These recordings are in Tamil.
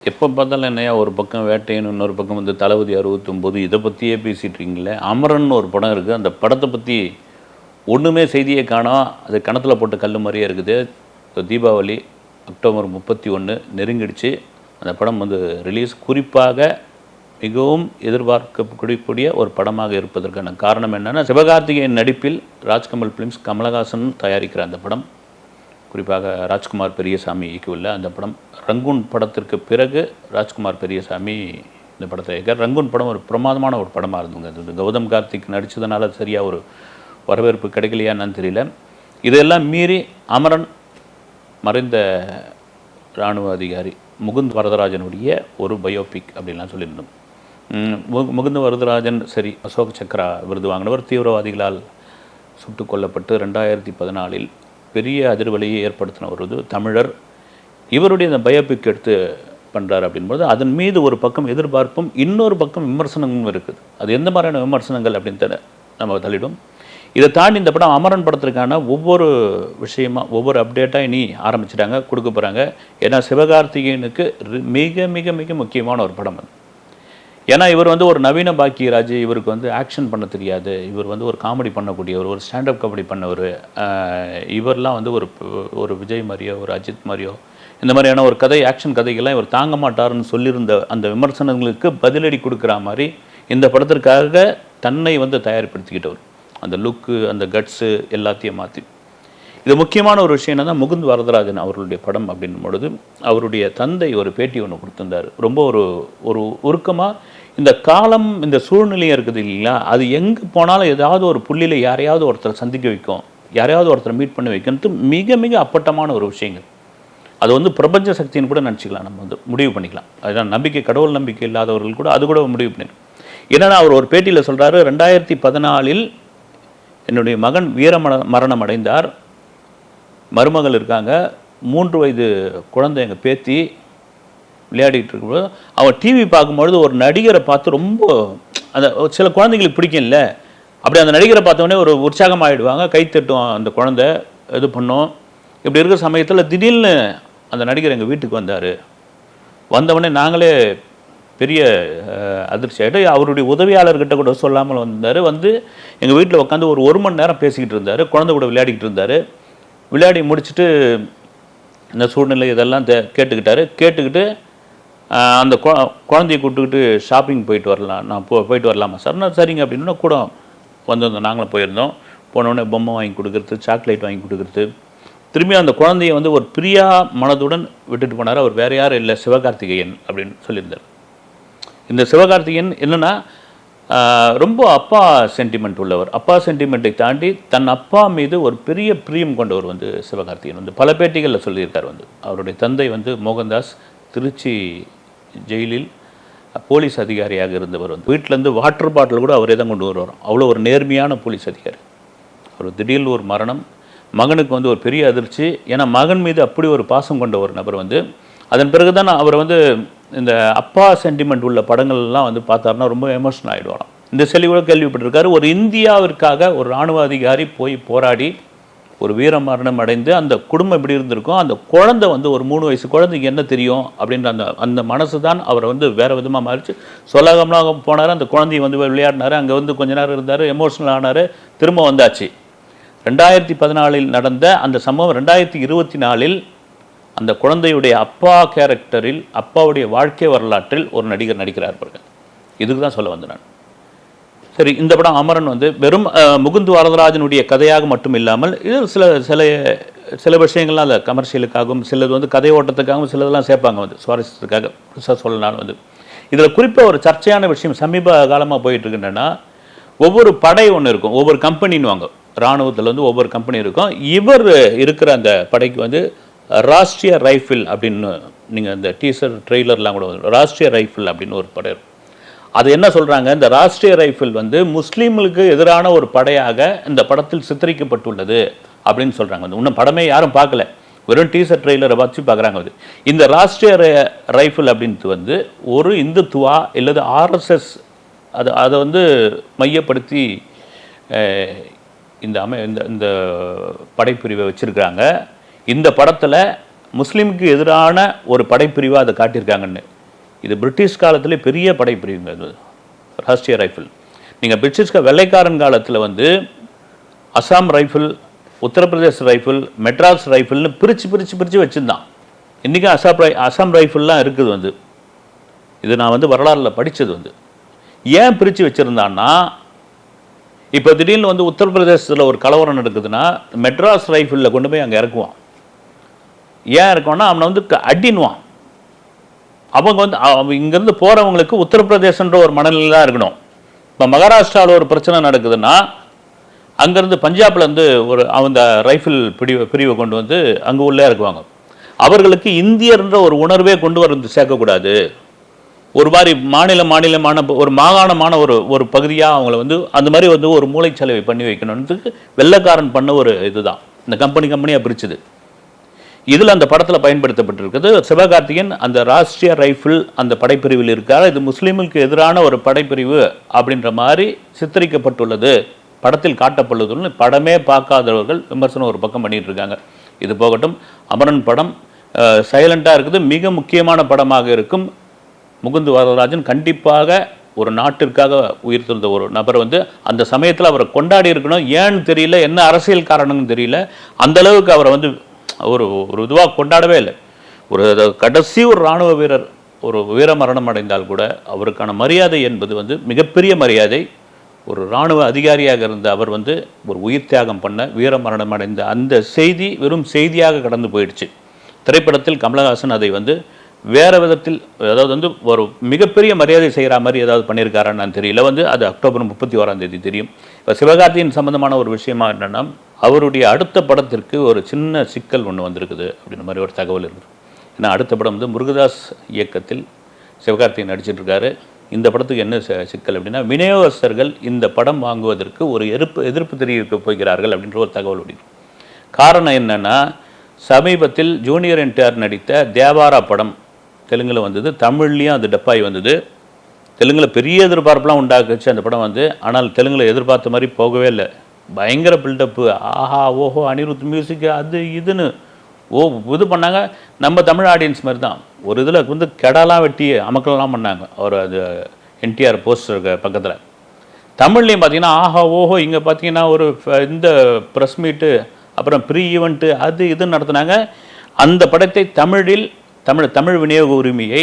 எப்போ பார்த்தாலும் என்னையா ஒரு பக்கம் வேட்டைன்னு இன்னொரு பக்கம் வந்து தளபதி 69 இதை பற்றியே பேசிகிட்டு இருக்கீங்களே. அமரன் ஒரு படம் இருக்குது, அந்த படத்தை பற்றி ஒன்றுமே செய்தியை காணோம். அது கணத்தில் போட்ட கல் மாதிரியே இருக்குது. தீபாவளி அக்டோபர் 31 நெருங்கிடுச்சு. அந்த படம் வந்து ரிலீஸ். குறிப்பாக மிகவும் எதிர்பார்க்கக்கூடிய ஒரு படமாக இருப்பதற்கான காரணம் என்னென்னா, சிவகார்த்திகேயன் நடிப்பில் ராஜ்கமல் ஃபிலிம்ஸ் கமலஹாசன் தயாரிக்கிற அந்த படம், குறிப்பாக ராஜ்குமார் பெரியசாமி இயக்கியுள்ள அந்த படம். ரங்கூன் படத்திற்கு பிறகு ராஜ்குமார் பெரியசாமி இந்த படத்தை இயக்கார். ரங்கூன் படம் ஒரு பிரமாதமான ஒரு படமாக இருந்துங்க. அது கௌதம் கார்த்திக் நடித்ததுனால சரியாக ஒரு வரவேற்பு கிடைக்கலையான்னு தெரியல. இதெல்லாம் மீறி அமரன் மறைந்த இராணுவ அதிகாரி முகுந்த் வரதராஜனுடைய ஒரு பயோபிக் அப்படின்லாம் சொல்லியிருந்தோம். முகுந்த் வரதராஜன் சரி அசோக் சக்ரா விருது வாங்கினவர். தீவிரவாதிகளால் சுட்டு கொல்லப்பட்டு 2014 பெரிய அதிர்வலையை ஏற்படுத்தின ஒரு தமிழர். இவருடைய இந்த பயோபிக் எடுத்து பண்ணுறாரு அப்படின்போது அதன் மீது ஒரு பக்கம் எதிர்பார்ப்பும் இன்னொரு பக்கம் விமர்சனங்களும் இருக்குது. அது எந்த மாதிரியான விமர்சனங்கள் அப்படின்னு நம்ம தள்ளிடும். இதை தாண்டி இந்த படம் அமரன் படத்திற்கான ஒவ்வொரு விஷயமா ஒவ்வொரு அப்டேட்டாக இனி ஆரம்பிச்சிட்டாங்க, கொடுக்க போகிறாங்க. ஏன்னா சிவகார்த்திகேயனுக்கு மிக மிக மிக முக்கியமான ஒரு படம் அது. ஏன்னா இவர் வந்து ஒரு நவீன பாக்கியராஜ், இவருக்கு வந்து ஆக்ஷன் பண்ண தெரியாது, இவர் வந்து ஒரு காமெடி பண்ணக்கூடியவர், ஒரு ஸ்டாண்டப் காமெடி பண்ணவர். இவரெலாம் வந்து ஒரு விஜய் மாதிரியோ ஒரு அஜித் மாதிரியோ இந்த மாதிரியான ஒரு கதை ஆக்ஷன் கதைகள்லாம் இவர் தாங்க மாட்டார்னு சொல்லியிருந்த அந்த விமர்சனங்களுக்கு பதிலடி கொடுக்குற மாதிரி இந்த படத்திற்காக தன்னை வந்து தயார்படுத்திக்கிட்டவர். அந்த லுக்கு, அந்த கட்ஸு எல்லாத்தையும் மாற்றி. இது முக்கியமான ஒரு விஷயம் என்னன்னா, முகுந்த் வரதராஜன் அவர்களுடைய படம் அப்படின்னும் பொழுது அவருடைய தந்தை ஒரு பேட்டி ஒன்று கொடுத்திருந்தார். ரொம்ப ஒரு உருக்கமாக இந்த காலம் இந்த சூழ்நிலையும் இருக்குது இல்லைங்களா, அது எங்கே போனாலும் ஏதாவது ஒரு புள்ளியில் யாரையாவது ஒருத்தர் சந்திக்க வைக்கும், யாரையாவது ஒருத்தர் மீட் பண்ணி வைக்கிறது மிக மிக அப்பட்டமான ஒரு விஷயங்கள். அது வந்து பிரபஞ்ச சக்தின்னு கூட நினச்சிக்கலாம், நம்ம வந்து முடிவு பண்ணிக்கலாம். அதுதான் நம்பிக்கை, கடவுள் நம்பிக்கை இல்லாதவர்கள் கூட அது கூட முடிவு பண்ணிக்கலாம். ஏன்னா அவர் ஒரு பேட்டியில் சொல்கிறாரு, 2014 என்னுடைய மகன் மரணம் அடைந்தார், மருமகள் இருக்காங்க, 3 வயது குழந்தை எங்கள் பேத்தி விளையாடிட்டு இருக்கும்போது அவன் டிவி பார்க்கும்பொழுது ஒரு நடிகரை பார்த்து ரொம்ப அந்த சில குழந்தைங்களுக்கு பிடிக்கும்ல, அப்படி அந்த நடிகரை பார்த்தோடனே ஒரு உற்சாகம் ஆகிடுவாங்க, கைத்தட்டும், அந்த குழந்தை இது பண்ணோம். இப்படி இருக்கிற சமயத்தில் திடீர்னு அந்த நடிகர் எங்கள் வீட்டுக்கு வந்தார். வந்தவொடனே நாங்களே பெரிய அதிர்ச்சி ஆகிட்டு, அவருடைய உதவியாளர்கிட்ட கூட சொல்லாமல் வந்தார். வந்து எங்கள் வீட்டில் உட்காந்து ஒரு மணி நேரம் பேசிக்கிட்டு இருந்தார், குழந்தை கூட விளையாடிக்கிட்டு இருந்தார். விளையாடி முடிச்சுட்டு இந்த சூழ்நிலை இதெல்லாம் கேட்டுக்கிட்டு அந்த குழந்தைய கூப்பிட்டுக்கிட்டு ஷாப்பிங் போயிட்டு வரலாம், நான் போயிட்டு வரலாமா சார்? நான் சரிங்க அப்படின்னா கூட வந்திருந்தோம். நாங்களும் போயிருந்தோம். போனோடனே பொம்மை வாங்கி கொடுக்குறது, சாக்லேட் வாங்கி கொடுக்குறது, திரும்பி அந்த குழந்தைய வந்து ஒரு பிரியா மனதுடன் விட்டுட்டு போனார். அவர் வேறு யாரும் இல்லை, சிவகார்த்திகேயன் அப்படின்னு சொல்லியிருந்தார். இந்த சிவகார்த்திகேயன் என்னென்னா ரொம்ப அப்பா சென்டிமெண்ட் உள்ளவர். அப்பா சென்டிமெண்ட்டை தாண்டி தன் அப்பா மீது ஒரு பெரிய பிரியம் கொண்டவர் வந்து சிவகார்த்திகேயன். வந்து பல பேட்டிகளில் சொல்லியிருக்கார். வந்து அவருடைய தந்தை வந்து மோகன்தாஸ் திருச்சி ஜெயிலில் போலீஸ் அதிகாரியாக இருந்தவர். வந்து வீட்டிலேருந்து வாட்டர் பாட்டில் கூட அவரே தான் கொண்டு வருவார். அவ்வளோ ஒரு நேர்மையான போலீஸ் அதிகாரி. ஒரு திடீர்னு ஒரு மரணம், மகனுக்கு வந்து ஒரு பெரிய அதிர்ச்சி. ஏன்னா மகன் மீது அப்படி ஒரு பாசம் கொண்ட ஒரு நபர் வந்து. அதன் பிறகு தான் அவர் வந்து இந்த அப்பா சென்டிமெண்ட் உள்ள படங்கள்லாம் வந்து பார்த்தாருன்னா ரொம்ப எமோஷனல் ஆகிடுவாராம். இந்த கூட கேள்விப்பட்டிருக்காரு. ஒரு இந்தியாவிற்காக ஒரு இராணுவ அதிகாரி போய் போராடி ஒரு வீர மரணம் அடைந்து அந்த குடும்பம் எப்படி இருந்திருக்கும், அந்த குழந்தை வந்து ஒரு 3 வயசு குழந்தைக்கு என்ன தெரியும் அப்படின்ற அந்த மனசு தான் அவரை வந்து வேறு விதமாக மாறிச்சு. சொல்லாகம்லாம் போனார், அந்த குழந்தைய வந்து விளையாடினார், அங்கே வந்து கொஞ்ச நேரம் இருந்தார், எமோஷனல் ஆனார், திரும்ப வந்தாச்சு. 2014 நடந்த அந்த சம்பவம் 2024 அந்த குழந்தையுடைய அப்பா கேரக்டரில், அப்பாவுடைய வாழ்க்கை வரலாற்றில் ஒரு நடிகர் நடிக்கிறார் பாருங்க. இதுக்கு தான் சொல்ல வந்தேன் நான். சரி, இந்த படம் அமரன் வந்து வெறும் முகுந்த் வரதராஜனுடைய கதையாக மட்டும் இல்லாமல் இது சில விஷயங்கள்லாம் அந்த கமர்ஷியலுக்காகவும், சிலது வந்து கதை ஓட்டத்துக்காகவும், சிலதெல்லாம் சேர்ப்பாங்க வந்து சுவாரஸ்யத்துக்காக. புதுசாக சொல்லனாலும் வந்து இதில் குறிப்பாக ஒரு சர்ச்சையான விஷயம் சமீப காலமாக போயிட்டுருக்குன்னா, ஒவ்வொரு படை ஒன்று இருக்கும், ஒவ்வொரு கம்பெனின்னு வாங்க, இராணுவத்தில் வந்து ஒவ்வொரு கம்பெனி இருக்கும். இவர் இருக்கிற அந்த படைக்கு வந்து ராஷ்ட்ரிய ரைஃபிள் அப்படின்னு, நீங்கள் இந்த டீசர் ட்ரெய்லர்லாம் கூட வரும், ராஷ்ட்ரிய ரைஃபிள் அப்படின்னு ஒரு படை இருக்கும். அது என்ன சொல்கிறாங்க, இந்த ராஷ்ட்ரிய ரைஃபிள் வந்து முஸ்லீம்களுக்கு எதிரான ஒரு படையாக இந்த படத்தில் சித்தரிக்கப்பட்டுள்ளது அப்படின்னு சொல்கிறாங்க. வந்து இன்னும் படமே யாரும் பார்க்கல, வெறும் டீசர் ட்ரெய்லரை வச்சு பார்க்குறாங்க. வந்து இந்த ராஷ்ட்ரிய ரைஃபிள் அப்படின்ட்டு வந்து ஒரு இந்துத்துவா இல்லது ஆர்எஸ்எஸ் அதை வந்து மையப்படுத்தி இந்த படைப்பிரிவை வச்சுருக்கிறாங்க. இந்த படத்தில் முஸ்லீமுக்கு எதிரான ஒரு படைப்பிரிவாக அதை காட்டியிருக்காங்கன்னு. இது பிரிட்டிஷ் காலத்திலே பெரிய படைப்பிரிவுங்க அது ராஷ்ட்ரிய ரைஃபிள். நீங்கள் பிரிட்டிஷ்க வெள்ளைக்காரன் காலத்தில் வந்து அசாம் ரைஃபிள், உத்தரப்பிரதேச ரைஃபிள், மெட்ராஸ் ரைஃபிள்னு பிரித்து வச்சுருந்தான். இன்றைக்கி அசாம் ரைஃபிள்லாம் இருக்குது வந்து. இது நான் வந்து வரலாறில் படித்தது வந்து. ஏன் பிரித்து வச்சுருந்தான்னா, இப்போ திடீர்னு வந்து உத்தரப்பிரதேசத்தில் ஒரு கலவரம் நடக்குதுன்னா மெட்ராஸ் ரைஃபிளில் கொண்டு போய் அங்கே இறக்குவான். ஏன் இருக்கும்னா அவனை வந்து அடின்னுவான். அவங்க வந்து இங்கேருந்து போகிறவங்களுக்கு உத்தரப்பிரதேசன்ற ஒரு மனநிலை தான் இருக்கணும். இப்போ மகாராஷ்டிராவில் ஒரு பிரச்சனை நடக்குதுன்னா அங்கேருந்து பஞ்சாப்லேருந்து ஒரு அந்த ரைஃபிள் பிரிவை கொண்டு வந்து அங்கே உள்ளே இறக்குவாங்க. அவர்களுக்கு இந்தியர்ன்ற ஒரு உணர்வே கொண்டு வந்து சேர்க்கக்கூடாது. ஒரு மாதிரி மாநிலமான ஒரு மாகாணமான ஒரு பகுதியாக அவங்கள வந்து அந்த மாதிரி வந்து ஒரு மூளைச்சலவை பண்ணி வைக்கணுன்றதுக்கு வெள்ளைக்காரன் பண்ண ஒரு இதுதான் இந்த கம்பெனியாக பிரிச்சுது. இதில் அந்த படத்தில் பயன்படுத்தப்பட்டிருக்குது. சிவகார்த்திகேயன் அந்த ராஷ்ட்ரிய ரைஃபிள் அந்த படைப்பிரிவில் இருக்கார். இது முஸ்லீமுக்கு எதிரான ஒரு படைப்பிரிவு அப்படின்ற மாதிரி சித்தரிக்கப்பட்டுள்ளது, படத்தில் காட்டப்பட்டுள்ளதுன்னு படமே பார்க்காதவர்கள் விமர்சனம் ஒரு பக்கம் பண்ணிட்டு இருக்காங்க. இது போகட்டும். அமரன் படம் சைலண்டாக இருக்குது. மிக முக்கியமான படமாக இருக்கும். முகுந்த் வரதராஜன் கண்டிப்பாக ஒரு நாட்டிற்காக உயிர் துறந்த ஒரு நபர் வந்து அந்த சமயத்தில் அவரை கொண்டாடி இருக்கணும். ஏன்னு தெரியல, என்ன அரசியல் காரணம்னு தெரியல, அந்த அளவுக்கு அவரை வந்து ஒரு இதுவாக கொண்டாடவே இல்லை. ஒரு கடைசி ஒரு இராணுவ வீரர் ஒரு வீர மரணம் அடைந்தால் கூட அவருக்கான மரியாதை என்பது வந்து மிகப்பெரிய மரியாதை. ஒரு இராணுவ அதிகாரியாக இருந்த அவர் வந்து ஒரு உயிர் தியாகம் பண்ண வீர மரணம் அடைந்த அந்த செய்தி வெறும் செய்தியாக கடந்து போயிடுச்சு. திரைப்படத்தில் கமலஹாசன் அதை வந்து வேறு விதத்தில், அதாவது வந்து ஒரு மிகப்பெரிய மரியாதை செய்கிற மாதிரி ஏதாவது பண்ணியிருக்காரான்னு நான் தெரியல. வந்து அது அக்டோபர் 31 தெரியும். இப்போ சிவகார்த்தியின் சம்மந்தமான ஒரு விஷயமா என்னென்னா, அவருடைய அடுத்த படத்திற்கு ஒரு சின்ன சிக்கல் ஒன்று வந்திருக்குது அப்படின்ற மாதிரி ஒரு தகவல் இருக்குது. ஏன்னா அடுத்த படம் வந்து முருகதாஸ் இயக்கத்தில் சிவகார்த்திகேயன் நடிச்சிட்ருக்காரு. இந்த படத்துக்கு என்ன சிக்கல் அப்படின்னா, விநியோகஸ்தர்கள் இந்த படம் வாங்குவதற்கு ஒரு எதிர்ப்பு தெரிவிக்க போகிறார்கள் அப்படின்ற ஒரு தகவல் ஓடி. காரணம் என்னென்னா, சமீபத்தில் ஜூனியர் என்டிஆர் நடித்த தேவாரா படம் தெலுங்கில் வந்தது, தமிழ்லேயும் அது டப்பாய் வந்தது. தெலுங்கில் பெரிய எதிர்பார்ப்புலாம் உண்டாக்குச்சு அந்த படம் வந்து. ஆனால் தெலுங்கில் எதிர்பார்த்த மாதிரி போகவே இல்லை. பயங்கர பில்டப்பு, ஆஹா ஓஹோ அனிருத் மியூசிக்கு அது இதுன்னு இது பண்ணாங்க. நம்ம தமிழ் ஆடியன்ஸ் மாதிரி தான். ஒரு இதில் வந்து கெடாலாம் வெட்டி அமக்கெல்லாம் பண்ணாங்க அவர் அது என்டிஆர் போஸ்டர் பக்கத்தில். தமிழ்லேயும் பார்த்தீங்கன்னா ஆஹா ஓஹோ, இங்கே பார்த்தீங்கன்னா ஒரு இந்த ப்ரெஸ் மீட்டு அப்புறம் ப்ரீ ஈவெண்ட்டு அது இதுன்னு நடத்துனாங்க. அந்த படத்தை தமிழ் விநியோக உரிமையை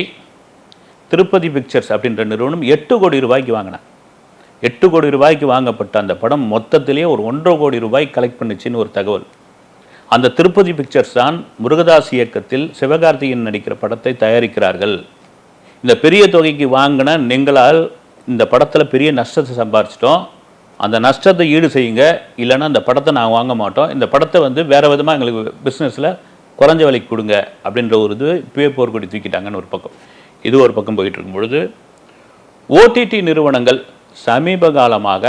திருப்பதி பிக்சர்ஸ் அப்படின்ற நிறுவனம் 8 கோடி ரூபாய்க்கு வாங்கினாங்க. 8 கோடி ரூபாய்க்கு வாங்கப்பட்ட அந்த படம் மொத்தத்திலேயே ஒரு 1.5 கோடி ரூபாய் கலெக்ட் பண்ணிச்சின்னு ஒரு தகவல். அந்த திருப்பதி பிக்சர்ஸ் தான் முருகதாஸ் இயக்கத்தில் சிவகார்த்திகேயன் நடிக்கிற படத்தை தயாரிக்கிறார்கள். இந்த பெரிய தொகைக்கு வாங்கின நீங்களால் இந்த படத்தில் பெரிய நஷ்டத்தை சம்பாரிச்சிட்டோம், அந்த நஷ்டத்தை ஈடு செய்யுங்க, இல்லைன்னா அந்த படத்தை நாங்கள் வாங்க மாட்டோம், இந்த படத்தை வந்து வேறு விதமாக எங்களுக்கு பிஸ்னஸில் குறைஞ்ச விலைக்கு கொடுங்க அப்படின்ற ஒரு இது இப்போயே போர்க்கொடி தூக்கிட்டாங்கன்னு ஒரு பக்கம். இது ஒரு பக்கம் போயிட்டு இருக்கும் பொழுது, ஓடிடி நிறுவனங்கள் சமீப காலமாக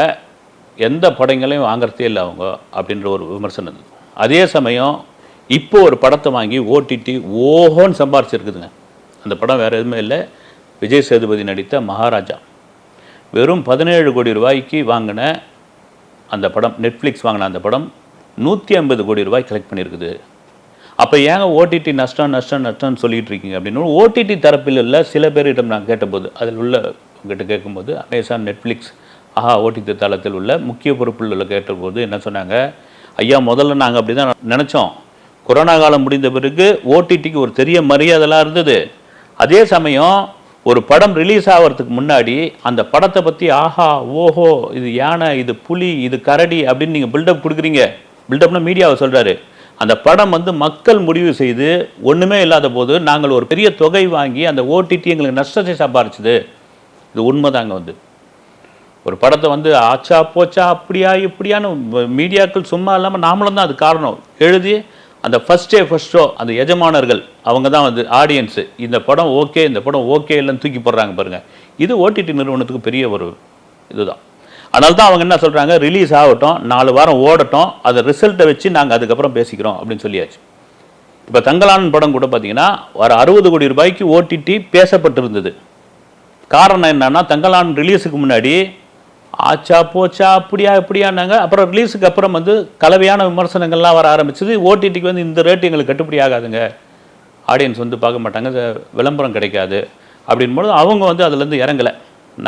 எந்த படங்களையும் வாங்குறதே இல்லை அவங்க அப்படின்ற ஒரு விமர்சனம் இருந்தது. அதே சமயம் இப்போ ஒரு படத்தை வாங்கி ஓடிடி ஓஹோன்னு சம்பாரிச்சிருக்குதுங்க. அந்த படம் வேறு எதுவுமே இல்லை, விஜய் சேதுபதி நடித்த மகாராஜா. வெறும் 17 கோடி ரூபாய்க்கு வாங்கின அந்த படம், நெட்ஃப்ளிக்ஸ் வாங்கின அந்த படம் 150 கோடி ரூபாய் கலெக்ட் பண்ணியிருக்குது. அப்போ ஏங்க ஓடிடி நஷ்டம்னு சொல்லிட்டு இருக்கீங்க அப்படின்னு ஓடிடி தரப்பில் உள்ள சில பேரிடம் நான் கேட்டபோது, அதில் உள்ள உங்கள்கிட்ட கேட்கும்போது அமேசான், நெட்ஃப்ளிக்ஸ், ஓடிடி தளத்தில் உள்ள முக்கிய பொறுப்பில் உள்ள கேட்டபோது என்ன சொன்னாங்க, ஐயா முதல்ல நாங்கள் அப்படி தான் நினச்சோம், கொரோனா காலம் முடிந்த பிறகு ஓடிடிக்கு ஒரு பெரிய மரியாதைலாம் இருந்தது. அதே சமயம் ஒரு படம் ரிலீஸ் ஆகிறதுக்கு முன்னாடி அந்த படத்தை பற்றி ஆஹா ஓஹோ இது யானை, இது புலி, இது கரடி அப்படின்னு நீங்கள் பில்டப் கொடுக்குறீங்க. பில்டப்னா மீடியாவை சொல்கிறாரு. அந்த படம் வந்து மக்கள் முடிவு செய்து ஒன்றுமே இல்லாத போது நாங்கள் ஒரு பெரிய தொகை வாங்கி அந்த ஓடிடி எங்களுக்கு நஷ்டத்தை சம்பாரிச்சுது. இது உண்மைதாங்க. வந்து ஒரு படத்தை வந்து ஆச்சா போச்சா அப்படியா இப்படியான்னு மீடியாக்கள் சும்மா இல்லாமல் நாமளும் தான் அது காரணம். எழுதி அந்த ஃபஸ்ட் ஷோ அந்த எஜமானர்கள் அவங்க தான் வந்து ஆடியன்ஸு, இந்த படம் ஓகே இந்த படம் ஓகே இல்லைன்னு தூக்கி போடுறாங்க பாருங்கள். இது ஓடிடி நிறுவனத்துக்கு பெரிய ஒரு இதுதான். அதனால தான் அவங்க என்ன சொல்கிறாங்க, ரிலீஸ் ஆகட்டும், 4 வாரம் ஓடட்டும், அதை ரிசல்ட்டை வச்சு நாங்கள் அதுக்கப்புறம் பேசிக்கிறோம் அப்படின்னு சொல்லியாச்சு. இப்போ தங்கலான் படம் கூட பார்த்தீங்கன்னா ஒரு 60 கோடி ரூபாய்க்கு ஓடிடி பேசப்பட்டிருந்தது. காரணம் என்னன்னா, தங்கலான் ரிலீஸுக்கு முன்னாடி ஆச்சா போச்சா அப்படியா இப்படியானாங்க. அப்புறம் ரிலீஸுக்கு அப்புறம் வந்து கலவையான விமர்சனங்கள்லாம் வர ஆரம்பிச்சது. ஓடிடிக்கு வந்து இந்த ரேட்டு எங்களுக்கு கட்டுப்படி ஆகாதுங்க, ஆடியன்ஸ் வந்து பார்க்க மாட்டாங்க, விளம்பரம் கிடைக்காது அப்படின்போது அவங்க வந்து அதுலேருந்து இறங்கலை.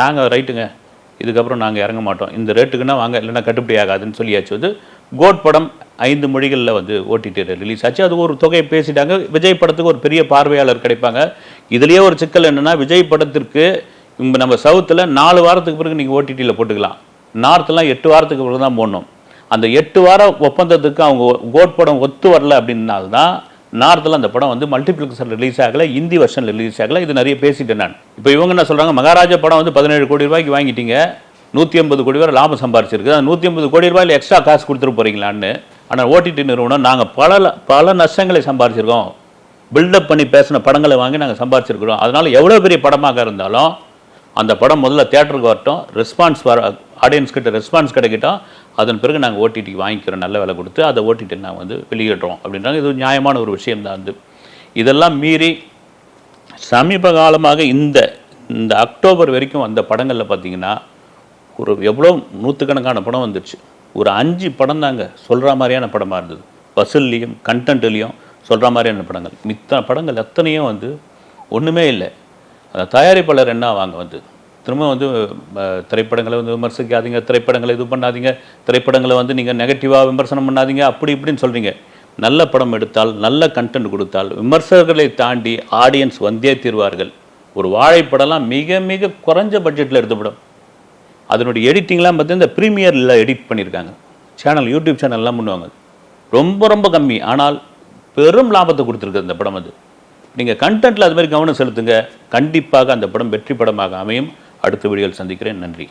நாங்கள் ரைட்டுங்க, இதுக்கப்புறம் நாங்கள் இறங்க மாட்டோம், இந்த ரேட்டுக்குன்னா வாங்க, இல்லைன்னா கட்டுப்படி ஆகாதுன்னு சொல்லியாச்சு. வந்து கோட் படம் 5 மொழிகளில் வந்து ஓடிடியில் ரிலீஸ் ஆச்சு. அது ஒரு தொகையை பேசிட்டாங்க. விஜய் படத்துக்கு ஒரு பெரிய பார்வையாளர் கிடைப்பாங்க. இதுலேயே ஒரு சிக்கல் என்னென்னா, விஜய் படத்திற்கு நம்ம சவுத்தில் 4 வாரத்துக்கு பிறகு நீங்கள் ஓடிடியில் போட்டுக்கலாம், நார்த்தெலாம் 8 வாரத்துக்கு பிறகு தான் போடணும். அந்த 8 வார ஒப்பந்தத்துக்கு அவங்க கோட் படம் ஒத்து வரல அப்படின்னால்தான் நார்த்தில் அந்த படம் வந்து மல்டிப்ளெக்ஸில் ரிலீஸ் ஆகலை, ஹிந்தி வெர்ஷனில் ரிலீஸ் ஆகலை. இது நிறைய பேசிட்டேன் நான். இப்போ இவங்க என்ன சொல்கிறாங்க, மகாராஜா படம் வந்து 17 கோடி ரூபாய்க்கு வாங்கிட்டீங்க, 150 கோடி ரூபாய் லாபம் சம்பாரிச்சிருக்கு, 150 கோடி ரூபாயில் எக்ஸ்ட்ரா காசு கொடுத்துட்டு போகிறீங்களான்னு. ஆனால் ஓடிடி நிறுவனம் நாங்கள் பல நஷ்டங்களை சம்பாரிச்சிருக்கோம், பில்டப் பண்ணி பேசின படங்களை வாங்கி நாங்கள் சம்பாரிச்சிருக்கிறோம், அதனால் எவ்வளோ பெரிய படமாக இருந்தாலும் அந்த படம் முதல்ல தியேட்டருக்கு வரட்டும், ரெஸ்பான்ஸ் ஆடியன்ஸ் கிட்ட ரெஸ்பான்ஸ் கிடைக்கட்டும், அதன் பிறகு நாங்கள் ஓடிடி வாங்கிக்கிறோம், நல்ல விலை கொடுத்து அதை ஓடிடி நாங்கள் வந்து வெளியிடுறோம் அப்படின்றாங்க. இது நியாயமான ஒரு விஷயம்தான். வந்து இதெல்லாம் மீறி சமீப காலமாக இந்த அக்டோபர் வரைக்கும் வந்த படங்களில் பார்த்தீங்கன்னா ஒரு எவ்வளோ நூற்றுக்கணக்கான படம் வந்துடுச்சு. ஒரு 5 படம் தாங்க சொல்கிற மாதிரியான படமாக இருந்தது, வசூல்லையும் கண்டென்ட்லேயும் சொல்கிற மாதிரியான படங்கள். மித்த படங்கள் எத்தனையும் வந்து ஒன்றுமே இல்லை. அந்த தயாரிப்பாளர் என்ன வாங்க வந்து திரும்ப வந்து திரைப்படங்களை வந்து விமர்சிக்காதீங்க, திரைப்படங்களை இது பண்ணாதீங்க, திரைப்படங்களை வந்து நீங்கள் நெகட்டிவாக விமர்சனம் பண்ணாதீங்க, அப்படி இப்படின்னு சொல்கிறீங்க. நல்ல படம் எடுத்தால், நல்ல கண்டென்ட் கொடுத்தால் விமர்சகர்களை தாண்டி ஆடியன்ஸ் வந்தே தீர்வார்கள். ஒரு வாழைப்படம்லாம் மிக மிக குறைஞ்ச பட்ஜெட்டில் எடுத்த படம். அதனுடைய எடிட்டிங்லாம் பார்த்தீங்கன்னா இந்த ப்ரீமியரில் எடிட் பண்ணியிருக்காங்க. யூடியூப் சேனல்லாம் பண்ணுவாங்க, ரொம்ப ரொம்ப கம்மி, ஆனால் பெரும் லாபத்தை கொடுத்துருக்கு அந்த படம். அது நீங்கள் கண்டென்ட்டில் அது மாதிரி கவனம் செலுத்துங்க, கண்டிப்பாக அந்த படம் வெற்றி படமாக அமையும். அடுத்த வீடியோவில் சந்திக்கிறேன். நன்றி.